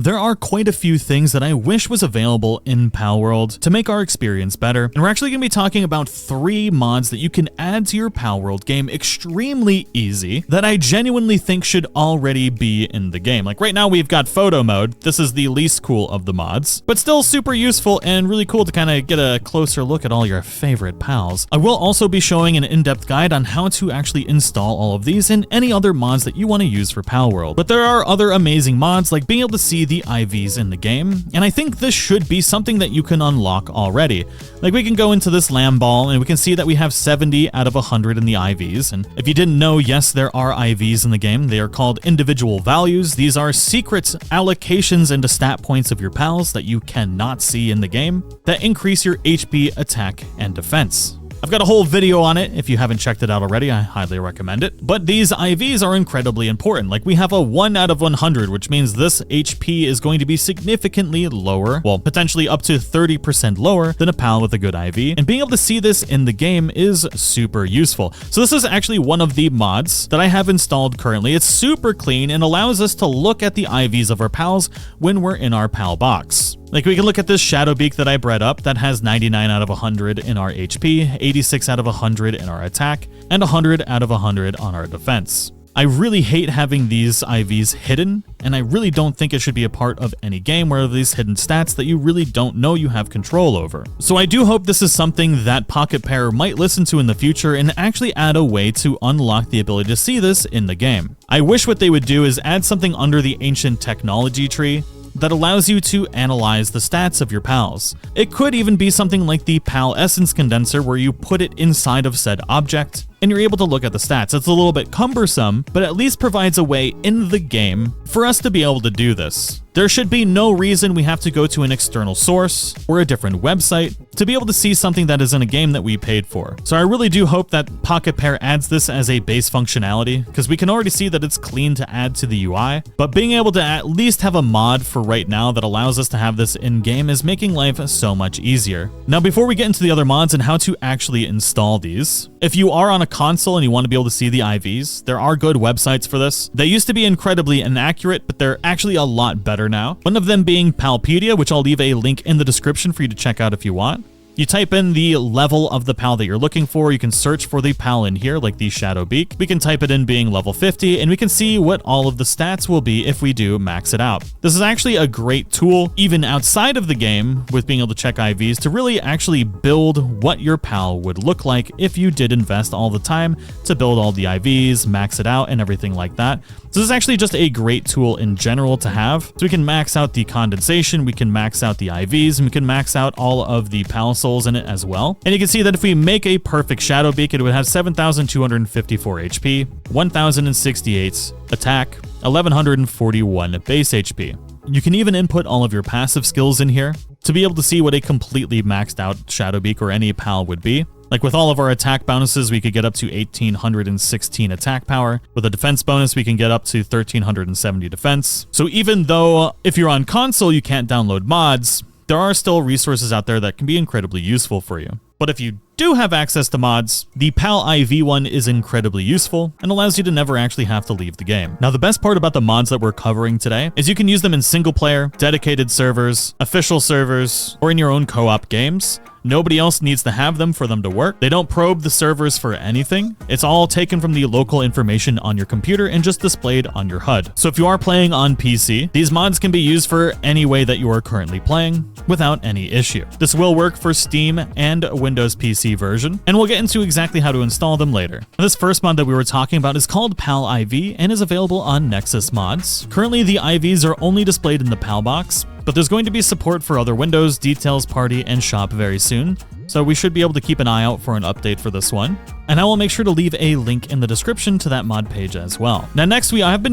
There are quite a few things that I wish was available in Palworld to make our experience better, and we're actually going to be talking about 3 mods that you can add to your Palworld game extremely easy that I genuinely think should already be in the game. Like right now we've got photo mode. This is the least cool of the mods, but still super useful and really cool to kind of get a closer look at all your favorite pals. I will also be showing an in-depth guide on how to actually install all of these and any other mods that you want to use for Palworld. But there are other amazing mods like being able to see the IVs in the game, and I think this should be something that you can unlock already. Like we can go into this lamb ball and we can see that we have 70 out of 100 in the IVs, and if you didn't know, yes, there are IVs in the game. They are called individual values. These are secret allocations into stat points of your pals that you cannot see in the game that increase your HP, attack, and defense. I've got a whole video on it. If you haven't checked it out already, I highly recommend it. But these IVs are incredibly important. Like we have a 1 out of 100, which means this HP is going to be significantly lower, well, potentially up to 30% lower than a pal with a good IV. And being able to see this in the game is super useful. So this is actually one of the mods that I have installed currently. It's super clean and allows us to look at the IVs of our pals when we're in our pal box. Like we can look at this shadow beak that I bred up that has 99 out of 100 in our HP, 86 out of 100 in our attack, and 100 out of 100 on our defense. I really hate having these IVs hidden, and I really don't think it should be a part of any game where these hidden stats that you really don't know you have control over. So I do hope this is something that Pocket Pair might listen to in the future and actually add a way to unlock the ability to see this in the game. I wish what they would do is add something under the ancient technology tree that allows you to analyze the stats of your pals. It could even be something like the Pal Essence Condenser where you put it inside of said object and you're able to look at the stats. It's a little bit cumbersome, but at least provides a way in the game for us to be able to do this. There should be no reason we have to go to an external source or a different website to be able to see something that is in a game that we paid for. So I really do hope that Pocket Pair adds this as a base functionality, because we can already see that it's clean to add to the UI, but being able to at least have a mod for right now that allows us to have this in-game is making life so much easier. Now, before we get into the other mods and how to actually install these, if you are on a console and you want to be able to see the IVs, there are good websites for this. They used to be incredibly inaccurate, but they're actually a lot better now. One of them being Palpedia, which I'll leave a link in the description for you to check out if you want. You type in the level of the pal that you're looking for. You can search for the pal in here, like the Shadow Beak. We can type it in being level 50, and we can see what all of the stats will be if we do max it out. This is actually a great tool, even outside of the game, with being able to check IVs, to really actually build what your pal would look like if you did invest all the time to build all the IVs, max it out, and everything like that. So this is actually just a great tool in general to have. So we can max out the condensation, we can max out the IVs, and we can max out all of the pal souls in it as well. And you can see that if we make a perfect Shadow Beak, it would have 7,254 HP, 1,068 attack, 1,141 base HP. You can even input all of your passive skills in here to be able to see what a completely maxed out Shadow Beak or any pal would be. Like with all of our attack bonuses, we could get up to 1,816 attack power. With a defense bonus, we can get up to 1,370 defense. So even though if you're on console, you can't download mods, there are still resources out there that can be incredibly useful for you. But if you do have access to mods, the Pal IV one is incredibly useful and allows you to never actually have to leave the game. Now, the best part about the mods that we're covering today is you can use them in single player, dedicated servers, official servers, or in your own co-op games. Nobody else needs to have them for them to work. They don't probe the servers for anything. It's all taken from the local information on your computer and just displayed on your HUD. So if you are playing on PC, these mods can be used for any way that you are currently playing without any issue. This will work for Steam and Windows PC version, and we'll get into exactly how to install them later. This first mod that we were talking about is called Pal IV and is available on Nexus Mods. Currently, the IVs are only displayed in the Pal box, but there's going to be support for other windows, details, party, and shop very soon. So we should be able to keep an eye out for an update for this one. And I will make sure to leave a link in the description to that mod page as well. Now next we have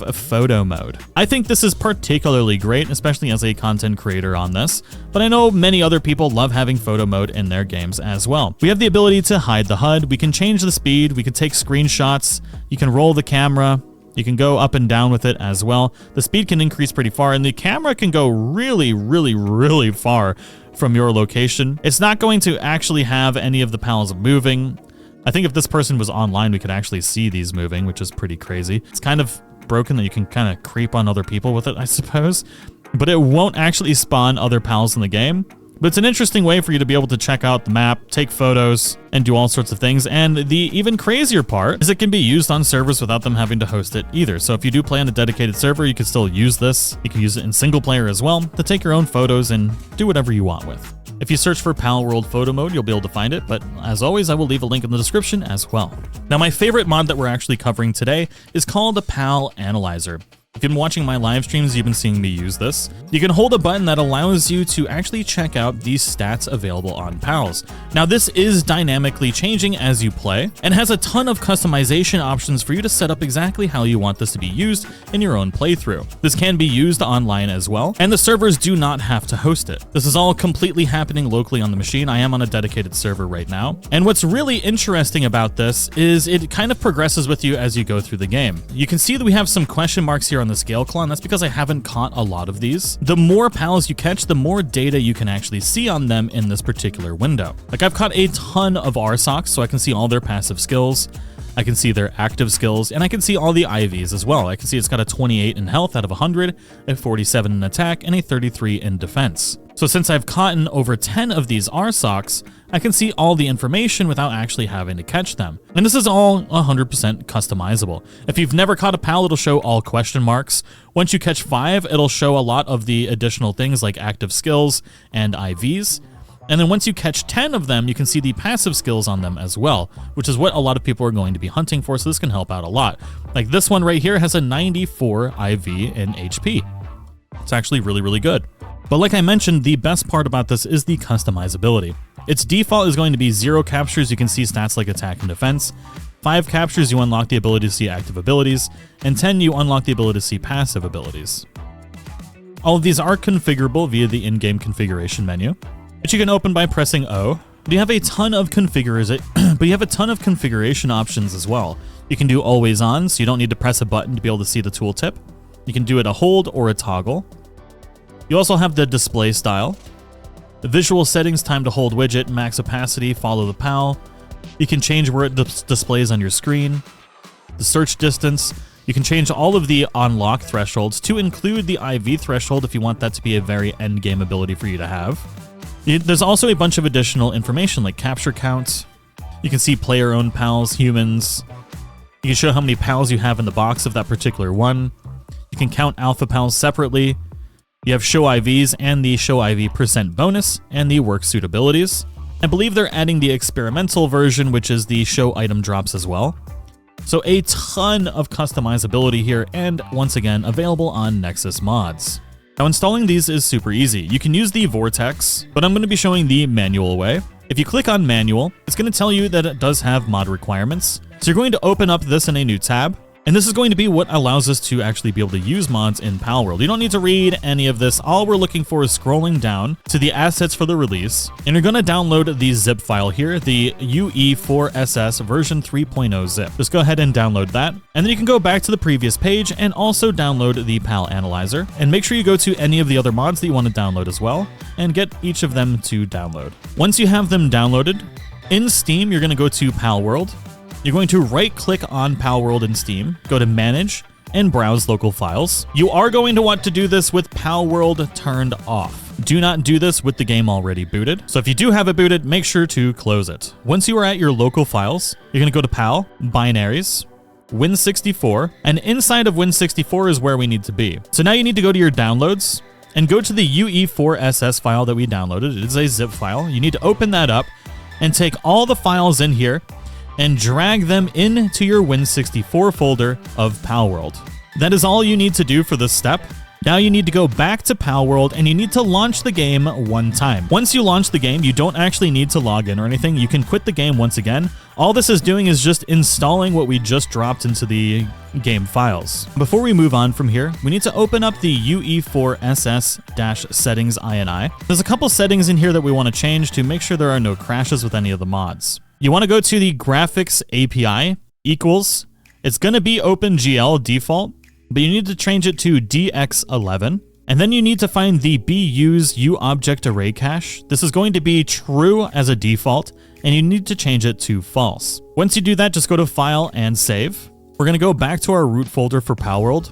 a photo mode. I think this is particularly great, especially as a content creator on this, but I know many other people love having photo mode in their games as well. We have the ability to hide the HUD, we can change the speed, we can take screenshots, you can roll the camera, you can go up and down with it as well. The speed can increase pretty far, and the camera can go really, really, really far from your location. It's not going to actually have any of the pals moving. I think if this person was online, we could actually see these moving, which is pretty crazy. It's kind of broken that you can kind of creep on other people with it, I suppose. But it won't actually spawn other pals in the game. But it's an interesting way for you to be able to check out the map, take photos, and do all sorts of things. And the even crazier part is it can be used on servers without them having to host it either. So if you do play on a dedicated server, you can still use this. You can use it in single player as well to take your own photos and do whatever you want with. If you search for Palworld Photo Mode, you'll be able to find it, but as always, I will leave a link in the description as well. Now, my favorite mod that we're actually covering today is called a Pal Analyzer. If you've been watching my live streams, you've been seeing me use this. You can hold a button that allows you to actually check out these stats available on pals. Now, this is dynamically changing as you play and has a ton of customization options for you to set up exactly how you want this to be used in your own playthrough. This can be used online as well, and the servers do not have to host it. This is all completely happening locally on the machine. I am on a dedicated server right now. And what's really interesting about this is it kind of progresses with you as you go through the game. You can see that we have some question marks here on the scale claw, and that's because I haven't caught a lot of these. The more pals you catch, the more data you can actually see on them in this particular window. Like, I've caught a ton of RSOCs, so I can see all their passive skills, I can see their active skills, and I can see all the IVs as well. I can see it's got a 28 in health out of 100, a 47 in attack, and a 33 in defense. So since I've caught over 10 of these RSOCs, I can see all the information without actually having to catch them. And this is all 100% customizable. If you've never caught a pal, it'll show all question marks. Once you catch 5, it'll show a lot of the additional things like active skills and IVs. And then once you catch 10 of them, you can see the passive skills on them as well, which is what a lot of people are going to be hunting for, so this can help out a lot. Like this one right here has a 94 IV in HP. It's actually really, really good. But like I mentioned, the best part about this is the customizability. Its default is going to be 0 captures, you can see stats like attack and defense. 5 captures, you unlock the ability to see active abilities, and 10, you unlock the ability to see passive abilities. All of these are configurable via the in-game configuration menu, which you can open by pressing O. But you have a ton of configuration options as well. You can do always on, so you don't need to press a button to be able to see the tooltip. You can do it a hold or a toggle. You also have the display style, the visual settings, time to hold widget, max opacity, follow the PAL. You can change where it displays on your screen, the search distance. You can change all of the unlock thresholds to include the IV threshold if you want that to be a very end game ability for you to have. There's also a bunch of additional information like capture counts. You can see player-owned pals, humans. You can show how many pals you have in the box of that particular one. You can count alpha pals separately. You have show IVs and the show IV % bonus and the work suit abilities. I believe they're adding the experimental version, which is the show item drops as well. So a ton of customizability here, and once again, available on Nexus Mods. Now, installing these is super easy. You can use the Vortex, but I'm going to be showing the manual way. If you click on manual, it's going to tell you that it does have mod requirements. So you're going to open up this in a new tab. And this is going to be what allows us to actually be able to use mods in Palworld. You don't need to read any of this. All we're looking for is scrolling down to the assets for the release. And you're going to download the zip file here, the UE4SS version 3.0 zip. Just go ahead and download that. And then you can go back to the previous page and also download the Pal Analyzer. And make sure you go to any of the other mods that you want to download as well and get each of them to download. Once you have them downloaded, in Steam, you're going to go to Palworld. You're going to right-click on Palworld in Steam, go to Manage, and Browse Local Files. You are going to want to do this with Palworld turned off. Do not do this with the game already booted. So if you do have it booted, make sure to close it. Once you are at your local files, you're going to go to Pal, Binaries, Win64, and inside of Win64 is where we need to be. So now you need to go to your downloads and go to the UE4SS file that we downloaded. It is a zip file. You need to open that up and take all the files in here and drag them into your Win64 folder of Palworld. That is all you need to do for this step. Now you need to go back to Palworld and you need to launch the game one time. Once you launch the game, you don't actually need to log in or anything. You can quit the game once again. All this is doing is just installing what we just dropped into the game files. Before we move on from here, we need to open up the UE4SS-settings INI. There's a couple settings in here that we want to change to make sure there are no crashes with any of the mods. You want to go to the graphics API equals, it's going to be OpenGL default, but you need to change it to DX11. And then you need to find the BU's UObject array cache. This is going to be true as a default, and you need to change it to false. Once you do that, just go to File and Save. We're going to go back to our root folder for Palworld.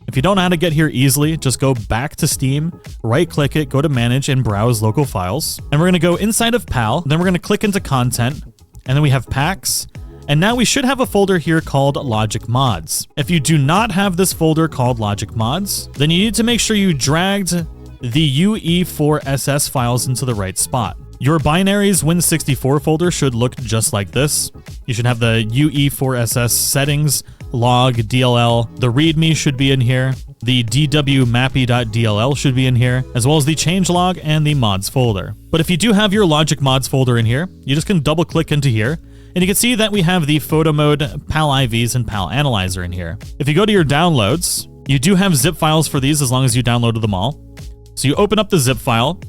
If you don't know how to get here easily, just go back to Steam, right-click it, go to Manage, and browse local files. And we're going to go inside of Pal, then we're going to click into Content, and then we have Packs. And now we should have a folder here called Logic Mods. If you do not have this folder called Logic Mods, then you need to make sure you dragged the UE4SS files into the right spot. Your binaries Win64 folder should look just like this. You should have the UE4SS settings, log, DLL, the README should be in here, the dwmappy.dll should be in here, as well as the changelog and the mods folder. But if you do have your Logic Mods folder in here, you just can double click into here, and you can see that we have the photo mode, Pal IVs, and Pal Analyzer in here. If you go to your downloads, you do have zip files for these as long as you downloaded them all. So you open up the zip file,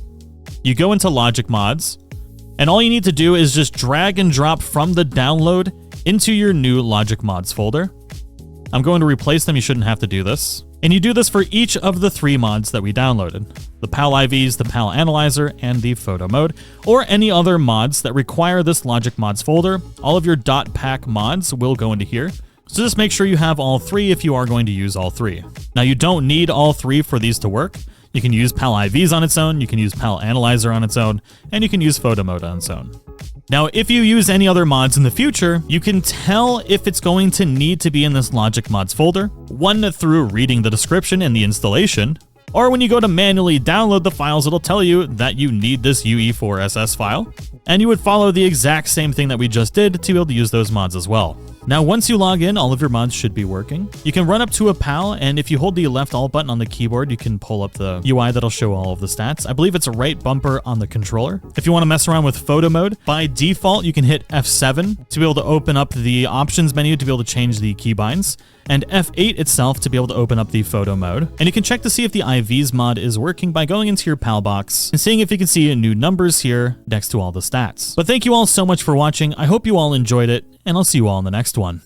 you go into Logic Mods, and all you need to do is just drag and drop from the download into your new Logic Mods folder. I'm going to replace them, you shouldn't have to do this. And you do this for each of the 3 mods that we downloaded. The Pal IVs, the Pal Analyzer, and the photo mode, or any other mods that require this Logic Mods folder. All of your .pack mods will go into here. So just make sure you have all 3 if you are going to use all 3. Now you don't need all 3 for these to work. You can use Pal IVs on its own, you can use Pal Analyzer on its own, and you can use photo mode on its own. Now, if you use any other mods in the future, you can tell if it's going to need to be in this Logic Mods folder, one through reading the description and the installation, or when you go to manually download the files, it'll tell you that you need this UE4SS file, and you would follow the exact same thing that we just did to be able to use those mods as well. Now, once you log in, all of your mods should be working. You can run up to a Pal, and if you hold the left Alt button on the keyboard, you can pull up the UI that'll show all of the stats. I believe it's a right bumper on the controller. If you want to mess around with photo mode, by default, you can hit F7 to be able to open up the options menu to be able to change the keybinds, and F8 itself to be able to open up the photo mode. And you can check to see if the IVs mod is working by going into your Pal box and seeing if you can see new numbers here next to all the stats. But thank you all so much for watching. I hope you all enjoyed it, and I'll see you all in the next one.